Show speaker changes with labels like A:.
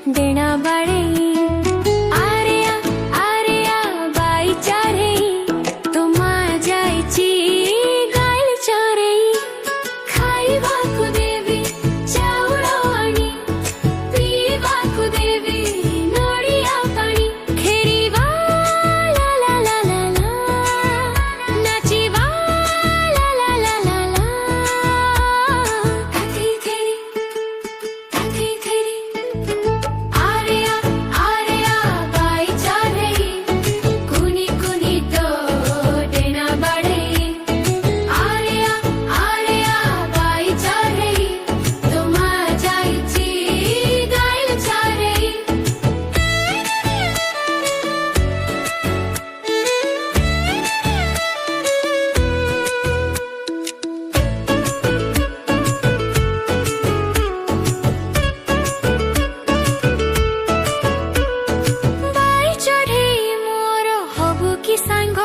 A: Dana बाड़े आरे by चारे तुमा जाइची गाइल चारे खाइबा को देवी चाउळ आनी पीवा को देवी नड़िया पानी खेरीवा ला ला ला ला ला नाचीवा ला ला ला ला ला थाकी थेरी आरे बाई चारे कुनी कुनी तो डेना बाड़े आरे बाई चारे तुमा जाइची गाइल चारे बाई चढ़े मोर हबु की सांग